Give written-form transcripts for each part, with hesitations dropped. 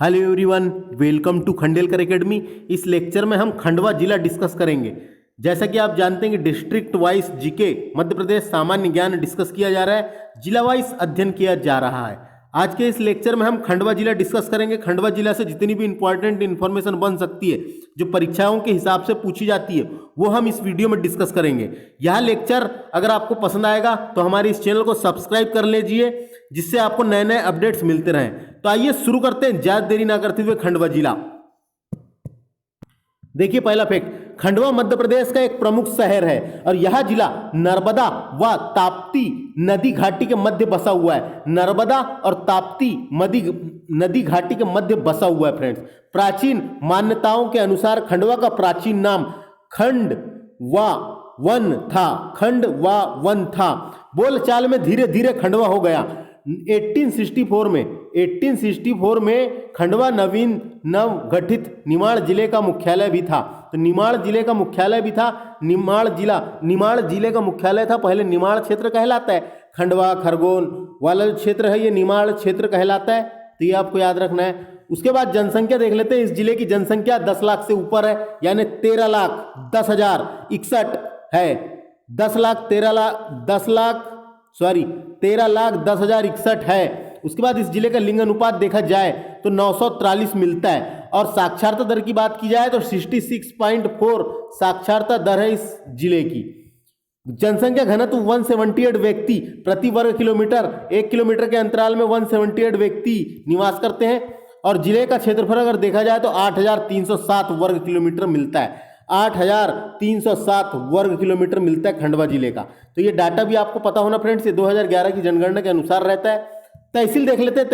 Hello everyone, welcome to Khandelkar academy. इस lecture में हम खंडवा जिला डिस्कस करेंगे। जैसा कि आप जानते हैं कि district wise GK Madhya Pradesh सामान्य ज्ञान डिस्कस किया जा रहा है, जिला वाइज अध्ययन किया जा रहा है। आज के इस लेक्चर में हम खंडवा जिला डिस्कस करेंगे। खंडवा जिला से जितनी भी इंपॉर्टेंट इन्फॉर्मेशन बन सकती है, जो परीक्षाओं के हिसाब से पूछी जाती है, वो हम इस वीडियो में डिस्कस करेंगे। यह लेक्चर अगर आपको पसंद आएगा तो हमारे इस चैनल को सब्सक्राइब कर लीजिए, जिससे आपको नए नए अपडेट्स मिलते रहें। तो आइए शुरू करते हैं, ज्यादा देरी ना करते हुए। खंडवा जिला देखिए, पहला फैक्ट, खंडवा मध्य प्रदेश का एक प्रमुख शहर है और यह जिला नर्मदा व ताप्ती नदी घाटी के मध्य बसा हुआ है। नर्मदा और ताप्ती नदी घाटी के मध्य बसा हुआ है फ्रेंड्स। प्राचीन मान्यताओं के अनुसार खंडवा का प्राचीन नाम खंड व वन था। खंड व वन था। बोलचाल में धीरे धीरे खंडवा हो गया। 1864 में खंडवा नव गठित निमाड़ जिले का मुख्यालय भी था। तो निमाड़ जिले का मुख्यालय भी था। निमाड़ जिले का मुख्यालय था। पहले निमाड़ क्षेत्र कहलाता है। खंडवा खरगोन वाला जो क्षेत्र है, ये निमाड़ क्षेत्र कहलाता है। तो ये आपको याद रखना है। उसके बाद जनसंख्या देख लेते हैं। इस जिले की जनसंख्या 10 लाख से ऊपर है, यानी 13,10,061 है। 13,10,061 है। उसके बाद इस जिले का लिंग अनुपात देखा जाए तो 943 मिलता है और साक्षरता दर की बात की जाए तो 66.4 साक्षरता दर है इस जिले की। जनसंख्या घनत्व 178 व्यक्ति प्रति वर्ग किलोमीटर। 1 किलोमीटर के अंतराल में 178 व्यक्ति निवास करते हैं। और जिले का क्षेत्रफल अगर देखा जाए तो 8,307 वर्ग किलोमीटर मिलता है। 8,307 वर्ग किलोमीटर मिलता है खंडवा जिले का। तो ये डाटा भी आपको पता होना फ्रेंड्स, ये 2011 की जनगणना के अनुसार रहता है। तहसील देख लेते हैं।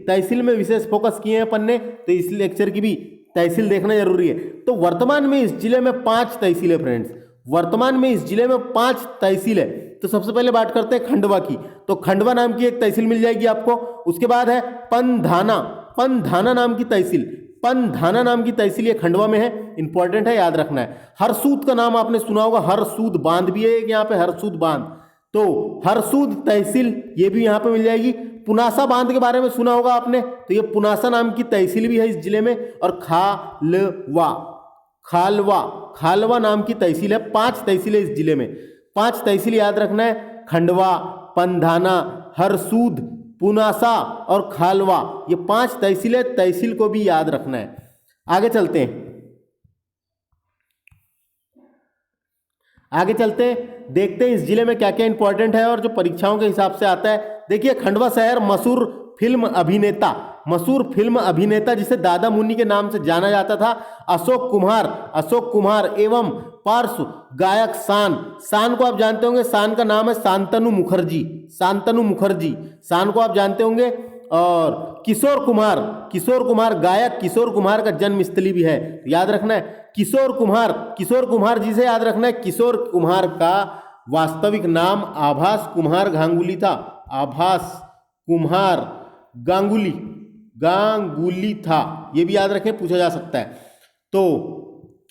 तहसील में विशेष फोकस किए हैं अपन ने, तो इस लेक्चर की भी तहसील देखना जरूरी है। तो वर्तमान में इस जिले में 5 तहसील है फ्रेंड्स। वर्तमान में इस जिले में 5 तहसील है। तो सबसे पहले बात करते हैं खंडवा की। तो खंडवा नाम की एक तहसील मिल जाएगी आपको। उसके बाद है पंधाना नाम की तहसील। पंधाना नाम की तहसील ये खंडवा में है, इंपॉर्टेंट है, याद रखना है। हरसूद का नाम आपने सुना होगा। हरसूद बांध भी है एक यहाँ पे, हरसूद बांध। तो हरसूद तहसील ये भी यहाँ पे मिल जाएगी। पुनासा बांध के बारे में सुना होगा आपने, तो ये पुनासा नाम की तहसील भी है इस जिले में। और खालवा नाम की तहसील है। 5 तहसील है इस जिले में। 5 तहसील याद रखना है। खंडवा, पंधाना, हरसूद, पुनासा और खालवा, ये 5 तहसील है। तहसील को भी याद रखना है। आगे चलते हैं, देखते हैं इस जिले में क्या क्या इंपॉर्टेंट है और जो परीक्षाओं के हिसाब से आता है। देखिए, खंडवा शहर मशहूर फिल्म अभिनेता जिसे दादा मुन्नी के नाम से जाना जाता था, अशोक कुमार एवं पार्श्व गायक शान को आप जानते होंगे। शान का नाम है शांतनु मुखर्जी। शान को आप जानते होंगे। और किशोर कुमार गायक किशोर कुमार का जन्म स्थली भी है, याद रखना है। किशोर कुमार जिसे याद रखना है। किशोर कुमार का वास्तविक नाम आभास कुमार गांगुली था। आभास कुमार गांगुली था, ये भी याद रखें, पूछा जा सकता है। तो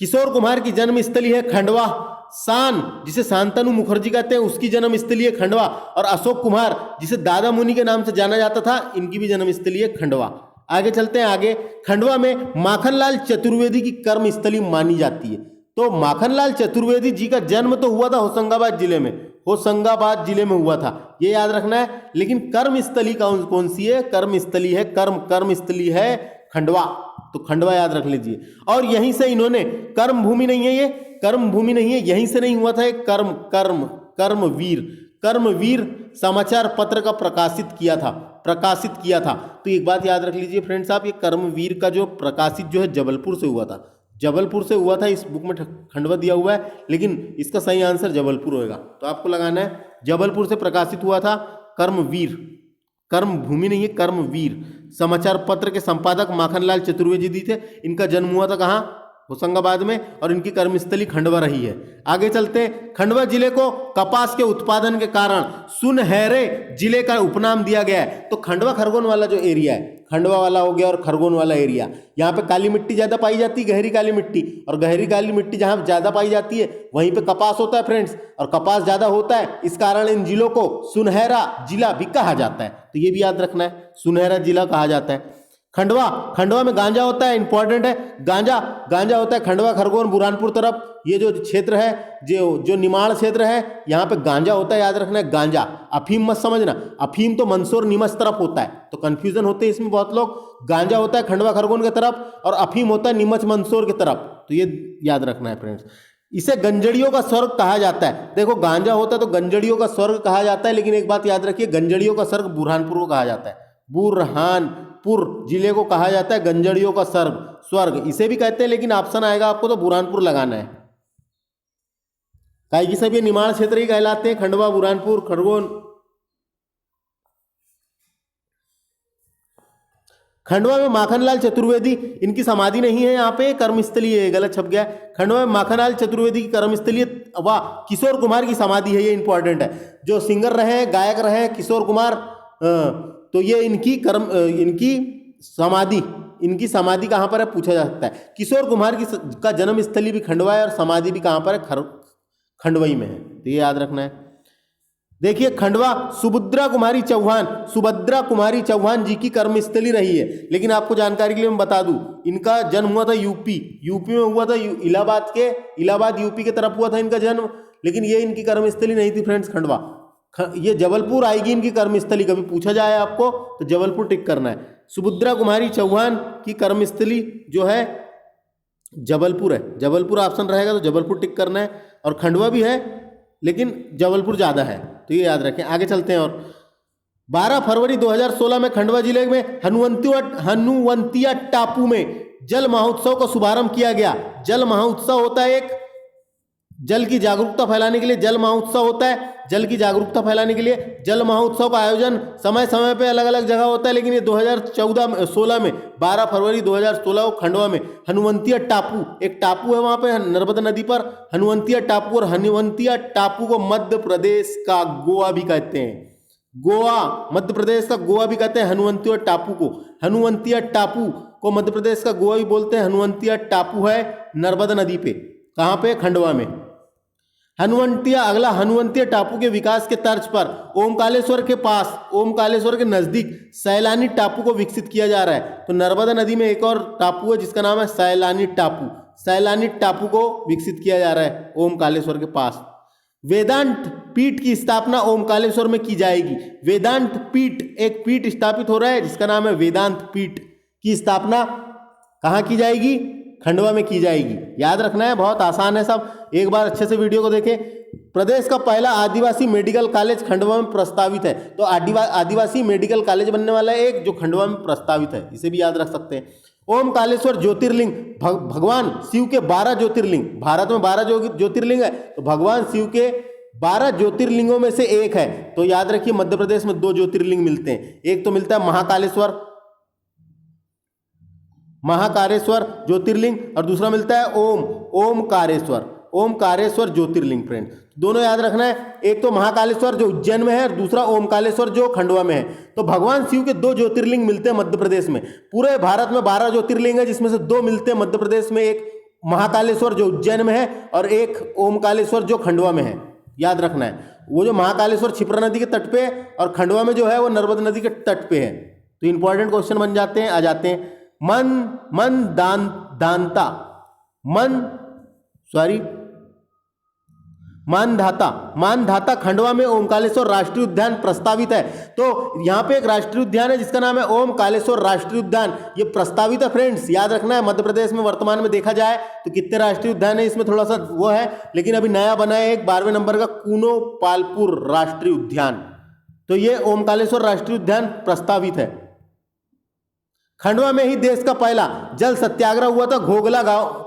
किशोर कुमार की जन्म स्थली है खंडवा। शान जिसे शांतनु मुखर्जी कहते हैं, उसकी जन्म स्थली है खंडवा। और अशोक कुमार जिसे दादा मुनि के नाम से जाना जाता था, इनकी भी जन्म स्थली है खंडवा। आगे चलते हैं। आगे खंडवा में माखनलाल चतुर्वेदी की कर्म स्थली मानी जाती है। तो माखनलाल चतुर्वेदी जी का जन्म तो हुआ था होशंगाबाद जिले में हुआ था, ये याद रखना है। लेकिन कर्म स्थली कौन सी है? कर्म स्थली है खंडवा। तो खंडवा याद रख लीजिए। और यहीं से इन्होंने, कर्म भूमि नहीं है, यहीं से नहीं हुआ था एक कर्मवीर समाचार पत्र का प्रकाशित किया था। तो एक बात याद रख लीजिए फ्रेंड्स आप, ये कर्मवीर का जो प्रकाशित जो है जबलपुर से हुआ था। इस बुक में खंडवा दिया हुआ है, लेकिन इसका सही आंसर जबलपुर होगा। तो आपको लगाना है जबलपुर से प्रकाशित हुआ था कर्मवीर। कर्म भूमि नहीं है, कर्मवीर। समाचार पत्र के संपादक माखनलाल चतुर्वेदी जी थे। इनका जन्म हुआ था कहाँ? होशंगाबाद में। और इनकी कर्मस्थली खंडवा रही है। आगे चलते हैं। खंडवा जिले को कपास के उत्पादन के कारण सुनहरे जिले का उपनाम दिया गया है। तो खंडवा खरगोन वाला जो एरिया है, खंडवा वाला हो गया और खरगोन वाला एरिया, यहाँ पे काली मिट्टी ज्यादा पाई जाती है, गहरी काली मिट्टी। और गहरी काली मिट्टी जहाँ ज्यादा पाई जाती है वहीं पे कपास होता है फ्रेंड्स। और कपास ज्यादा होता है, इस कारण इन जिलों को सुनहरा जिला भी कहा जाता है। तो ये भी याद रखना है, सुनहरा जिला कहा जाता है। खंडवा, खंडवा में गांजा होता है, इंपॉर्टेंट है। गांजा, गांजा होता है खंडवा, खरगोन, बुरहानपुर तरफ। ये जो क्षेत्र है, जो निमाड़ क्षेत्र है, यहाँ पे गांजा होता है, याद रखना है गांजा। अफीम मत समझना, अफीम तो मंदसौर नीमच तरफ होता है, तो कंफ्यूजन होते हैं इसमें बहुत लोग। गांजा होता है खंडवा खरगोन की तरफ और अफीम होता है नीमच मंदसौर की तरफ, तो ये याद रखना है फ्रेंड्स। इसे गंजड़ियों का स्वर्ग कहा जाता है। देखो गांजा होता है तो गंजड़ियों का स्वर्ग कहा जाता है, लेकिन एक बात याद रखिए, गंजड़ियों का स्वर्ग बुरहानपुर को कहा जाता है। बुरहानपुर जिले को कहा जाता है गंजड़ियों का स्वर्ग, इसे भी कहते हैं, लेकिन ऑप्शन आएगा आपको तो बुरहानपुर लगाना है। काहे की सब ये निमाड़ क्षेत्र ही कहलाते हैं, खंडवा, बुरहानपुर, खरगोन। खंडवा में माखनलाल चतुर्वेदी, इनकी समाधि नहीं है यहाँ पे, कर्मस्थली है, गलत छप गया। खंडवा में माखनलाल चतुर्वेदी की कर्मस्थली, वाह, किशोर कुमार की समाधि है, ये इंपॉर्टेंट है। जो सिंगर रहे हैं, गायक रहे हैं किशोर कुमार, तो ये इनकी समाधि कहाँ पर है पूछा जा सकता है। किशोर कुमार का जन्म स्थली भी खंडवा है और समाधि भी कहाँ पर है, खंडवई में है, तो ये याद रखना है। देखिए खंडवा सुभद्रा कुमारी चौहान जी की कर्मस्थली रही है। लेकिन आपको जानकारी के लिए मैं बता दूं, इनका जन्म हुआ था यूपी में हुआ था, इलाहाबाद यूपी की तरफ हुआ था इनका जन्म, लेकिन ये इनकी कर्मस्थली नहीं थी फ्रेंड्स खंडवा। ये जबलपुर आएगी इनकी कर्मस्थली, कभी पूछा जाए आपको तो जबलपुर टिक करना है। सुभद्रा कुमारी चौहान की कर्मस्थली जो है जबलपुर है, जबलपुर ऑप्शन रहेगा तो जबलपुर टिक करना है। और खंडवा भी है लेकिन जबलपुर ज़्यादा है, तो ये याद रखें। आगे चलते हैं। और 12 फरवरी 2016 में खंडवा जिले में हनुवंतिया टापू में जल महोत्सव का शुभारंभ किया गया। जल महोत्सव होता है एक जल की जागरूकता फैलाने के लिए, जल महोत्सव होता है जल की जागरूकता फैलाने के लिए। जल महोत्सव का आयोजन समय समय पे अलग अलग जगह होता है, लेकिन ये 2016 में 12 फरवरी 2016 को खंडवा में हनुवंतिया टापू, एक टापू है वहाँ पे नर्मदा नदी पर, हनुवंतिया टापू। और हनुवंतिया टापू को मध्य प्रदेश का गोवा भी कहते हैं। गोवा, मध्य प्रदेश का गोवा भी कहते हैं हनुवंतिया टापू को। हनुवंतिया टापू को मध्य प्रदेश का गोवा भी बोलते हैं। हनुवंतिया टापू है नर्मदा नदी पे, कहाँ पे, खंडवा में। हनुवंतिया टापू के विकास के तर्ज पर ओमकालेश्वर के पास, ओमकालेश्वर के नजदीक सैलानी टापू को विकसित किया जा रहा है। तो नर्मदा नदी में एक और टापू है जिसका नाम है सैलानी टापू। सैलानी टापू को विकसित किया जा रहा है ओमकालेश्वर के पास। वेदांत पीठ की स्थापना ओमकालेश्वर में की जाएगी। वेदांत पीठ, एक पीठ स्थापित हो रहा है जिसका नाम है वेदांत पीठ, की स्थापना कहाँ की जाएगी, खंडवा में की जाएगी। याद रखना है, बहुत आसान है सब, एक बार अच्छे से वीडियो को देखें। प्रदेश का पहला आदिवासी मेडिकल कॉलेज खंडवा में प्रस्तावित है। तो आदिवासी मेडिकल कॉलेज बनने वाला है एक, जो खंडवा में प्रस्तावित है, इसे भी याद रख सकते हैं। ओमकालेश्वर ज्योतिर्लिंग, भगवान शिव के 12 ज्योतिर्लिंग, भारत में 12 ज्योतिर्लिंग है, तो भगवान शिव के 12 ज्योतिर्लिंगों में से एक है। तो याद रखिए मध्य प्रदेश में 2 ज्योतिर्लिंग मिलते हैं, एक तो मिलता है महाकालेश्वर ज्योतिर्लिंग, और दूसरा मिलता है ओमकारेश्वर ज्योतिर्लिंग। फ्रेंड दोनों याद रखना है, एक तो महाकालेश्वर जो उज्जैन में है और दूसरा ओमकालेश्वर जो खंडवा में है। तो भगवान शिव के 2 ज्योतिर्लिंग मिलते हैं मध्य प्रदेश में। पूरे भारत में 12 ज्योतिर्लिंग है, जिसमें से 2 मिलते हैं मध्य प्रदेश में, एक महाकालेश्वर जो उज्जैन में है और एक ओमकालेश्वर जो खंडवा में है। याद रखना है, वो जो महाकालेश्वर क्षिप्रा नदी के तट पे है और खंडवा में जो है वो नर्मदा नदी के तट पे है। तो इंपॉर्टेंट क्वेश्चन बन जाते हैं, आ जाते हैं। मानधाता खंडवा में ओमकालेश्वर राष्ट्रीय उद्यान प्रस्तावित है। तो यहाँ पे एक राष्ट्रीय उद्यान है जिसका नाम है ओमकालेश्वर राष्ट्रीय उद्यान, ये प्रस्तावित है फ्रेंड्स। याद रखना है, मध्य प्रदेश में वर्तमान में देखा जाए तो कितने राष्ट्रीय उद्यान है, इसमें थोड़ा सा वो है, लेकिन अभी नया बना है एक 12वें नंबर का कूनो पालपुर राष्ट्रीय उद्यान। तो ये ओमकालेश्वर राष्ट्रीय उद्यान प्रस्तावित है। खंडवा में ही देश का पहला जल सत्याग्रह हुआ था घोगला गांव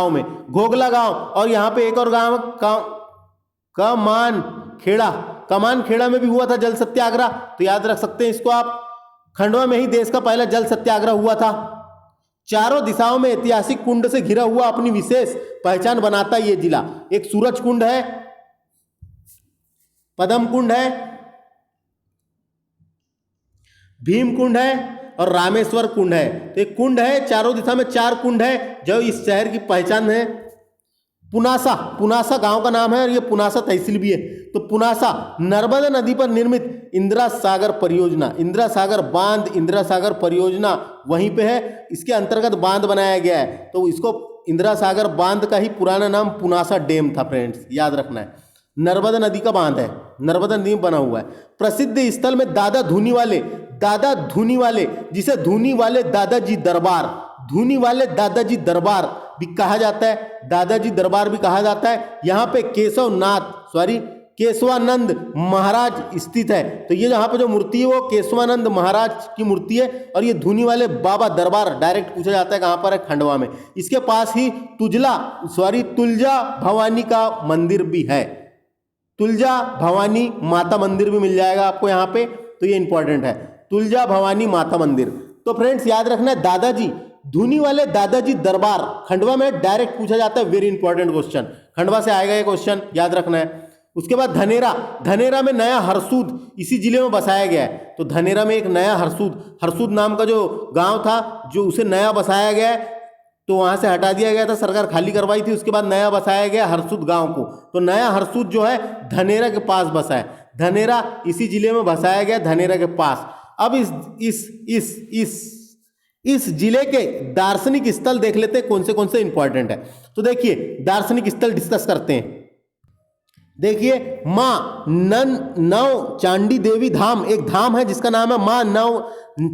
में, घोगला गांव। और यहाँ पे एक और गांव कमान खेड़ा में भी हुआ था जल सत्याग्रह, तो याद रख सकते हैं इसको आप। खंडवा में ही देश का पहला जल सत्याग्रह हुआ था। चारों दिशाओं में ऐतिहासिक कुंड से घिरा हुआ अपनी विशेष पहचान बनाता ये जिला। एक सूरज कुंड है, पद्म कुंड है, भीम कुंड है और रामेश्वर कुंड है। तो एक कुंड है, चारों दिशा में 4 कुंड है जो इस शहर की पहचान है। पुनासा, पुनासा गांव का नाम है और ये पुनासा तहसील भी है। तो पुनासा नर्मदा नदी पर निर्मित इंदिरा सागर परियोजना, इंदिरा सागर बांध, इंदिरा सागर परियोजना वहीं पे है, इसके अंतर्गत बांध बनाया गया है। तो इसको इंदिरा सागर बांध का ही पुराना नाम पुनासा डैम था फ्रेंड्स, याद रखना है। नर्मदा नदी का बांध है, नर्मदा नदी में बना हुआ है। प्रसिद्ध स्थल में दादा धूनी वाले जिसे धूनी वाले दादाजी दरबार, धूनी वाले दादाजी दरबार भी कहा जाता है, दादाजी दरबार भी कहा जाता है। यहाँ पे केशवानंद महाराज स्थित है। तो ये जहाँ पे जो मूर्ति है वो केशवानंद महाराज की मूर्ति है। और ये धूनी वाले बाबा दरबार डायरेक्ट पूछा जाता है कहाँ पर है, खंडवा में। इसके पास ही तुलजा भवानी का मंदिर भी है, तुलजा भवानी माता मंदिर भी मिल जाएगा आपको यहाँ पे। तो ये इंपॉर्टेंट है, तुलजा भवानी माता मंदिर। तो फ्रेंड्स याद रखना है, दादाजी धूनी वाले दादाजी दरबार खंडवा में डायरेक्ट पूछा जाता है, वेरी इंपॉर्टेंट क्वेश्चन, खंडवा से आएगा ये क्वेश्चन, याद रखना है। उसके बाद धनेरा में नया हरसूद इसी जिले में बसाया गया है। तो धनेरा में एक नया हरसूद नाम का जो गांव था, जो उसे नया बसाया गया है, तो वहां से हटा दिया गया था, सरकार खाली करवाई थी, उसके बाद नया बसाया गया हरसूद गांव को। तो नया हरसूद जो है धनेरा के पास बसा है, धनेरा इसी जिले में बसाया गया, धनेरा के पास। अब इस जिले के दार्शनिक स्थल देख लेते हैं कौन से इंपॉर्टेंट है। तो देखिए दार्शनिक स्थल डिस्कस करते हैं। देखिए माँ नव चांडी देवी धाम, एक धाम है जिसका नाम है माँ नव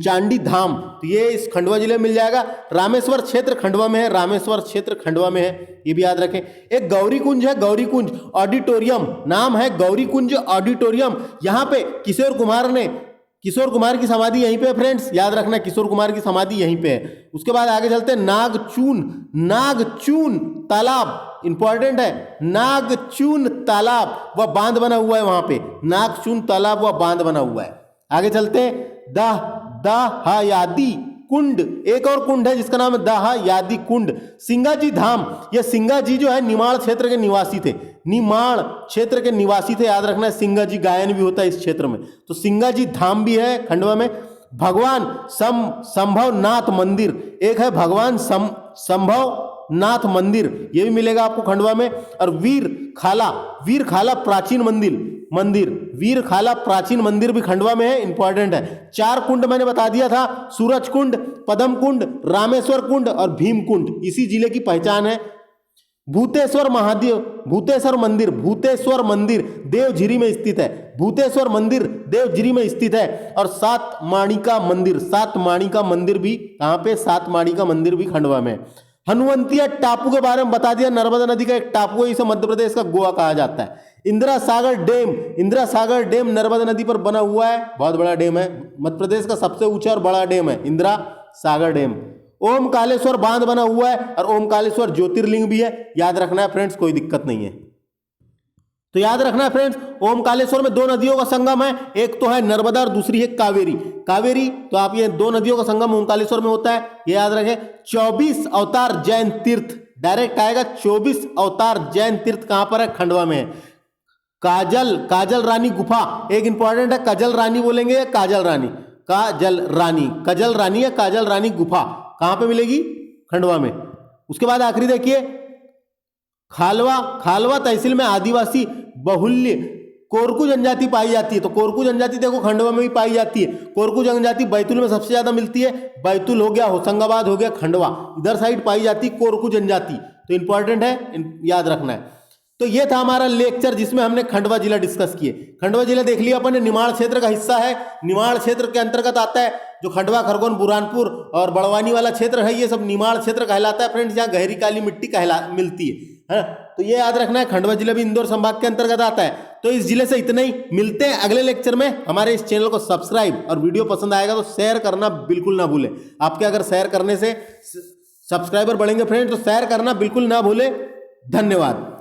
चांडी धाम। तो ये इस खंडवा जिले में मिल जाएगा। रामेश्वर क्षेत्र खंडवा में है, रामेश्वर क्षेत्र खंडवा में है, ये भी याद रखें। एक गौरी कुंज है, गौरी कुंज ऑडिटोरियम, नाम है गौरी कुंज ऑडिटोरियम। यहाँ पे किशोर कुमार की समाधि यहीं पे है फ्रेंड्स, याद रखना किशोर कुमार की समाधि यहीं पे है। उसके बाद आगे चलते हैं, नागचून तालाब इंपॉर्टेंट है, नागचून तालाब व बांध बना हुआ है वहां पे, नागचून तालाब व बांध बना हुआ है। आगे चलते हैं, दाहयादी कुंड, एक और कुंड है जिसका नाम है दाहयादी कुंड। सिंगाजी धाम, ये सिंगाजी जो है निमाड़ क्षेत्र के निवासी थे, निमाड़ क्षेत्र के निवासी थे, याद रखना है। सिंगाजी गायन भी होता है इस क्षेत्र में। तो सिंगाजी धाम भी है खंडवा में। भगवान संभवनाथ मंदिर, एक है भगवान संभवनाथ मंदिर, ये भी मिलेगा आपको खंडवा में। और वीर खाला प्राचीन मंदिर, वीर खाला प्राचीन मंदिर भी खंडवा में है, इंपॉर्टेंट है। 4 कुंड मैंने बता दिया था, सूरज कुंड, पद्म कुंड, रामेश्वर कुंड और भीम कुंड, इसी जिले की पहचान है। भूतेश्वर मंदिर देवझिरी में स्थित है, भूतेश्वर मंदिर देवझिरी में स्थित है। और सात माणी का मंदिर भी कहाँ पे, सात माणी का मंदिर भी खंडवा में। हनुवंतिया टापू के बारे में बता दिया, नर्मदा नदी का एक टापू है, इसे मध्य प्रदेश का गोवा कहा जाता है। इंदिरा सागर डैम नर्मदा नदी पर बना हुआ है, बहुत बड़ा डैम है, मध्य प्रदेश का सबसे ऊंचा और बड़ा डैम है इंदिरा सागर डैम। ओमकालेश्वर बांध बना हुआ है और ओमकालेश्वर ज्योतिर्लिंग भी है, याद रखना है फ्रेंड्स, कोई दिक्कत नहीं है। तो याद रखना है फ्रेंड्स, ओमकालेश्वर में 2 नदियों का संगम है, एक तो है नर्मदा और दूसरी है कावेरी। तो आप ये 2 नदियों का संगम ओमकालेश्वर में होता है, ये याद रखें। 24 अवतार जैन तीर्थ डायरेक्ट आएगा, 24 अवतार जैन तीर्थ कहां पर है, खंडवा में है। काजल रानी गुफा, एक इंपॉर्टेंट है, कजल रानी बोलेंगे या काजल रानी, कजल रानी या काजल रानी गुफा कहां पे मिलेगी, खंडवा में। उसके बाद आखिरी देखिए, खालवा तहसील में आदिवासी बहुल्य कोरकू जनजाति पाई जाती है। तो कोरकू जनजाति देखो खंडवा में भी पाई जाती है। कोरकू जनजाति बैतूल में सबसे ज्यादा मिलती है, बैतूल हो गया, होशंगाबाद हो गया, खंडवा, इधर साइड पाई जाती है कोरकू जनजाति। तो इंपॉर्टेंट है, याद रखना है। तो ये था हमारा लेक्चर जिसमें हमने खंडवा जिला डिस्कस किए। खंडवा जिला देख लिया अपन ने, निमाड़ क्षेत्र का हिस्सा है, निमाड़ क्षेत्र के अंतर्गत आता है। जो खंडवा, खरगोन, बुरहानपुर और बड़वानी वाला क्षेत्र है, ये सब निमाड़ क्षेत्र कहलाता है फ्रेंड्स, जहाँ गहरी काली मिट्टी मिलती है। तो ये याद रखना है, खंडवा जिला भी इंदौर संभाग के अंतर्गत आता है। तो इस जिले से इतना ही, मिलते हैं अगले लेक्चर में। हमारे इस चैनल को सब्सक्राइब और वीडियो पसंद आएगा तो शेयर करना बिल्कुल ना भूलें। आपके अगर शेयर करने से सब्सक्राइबर बढ़ेंगे फ्रेंड्स, तो शेयर करना बिल्कुल ना भूलें। धन्यवाद।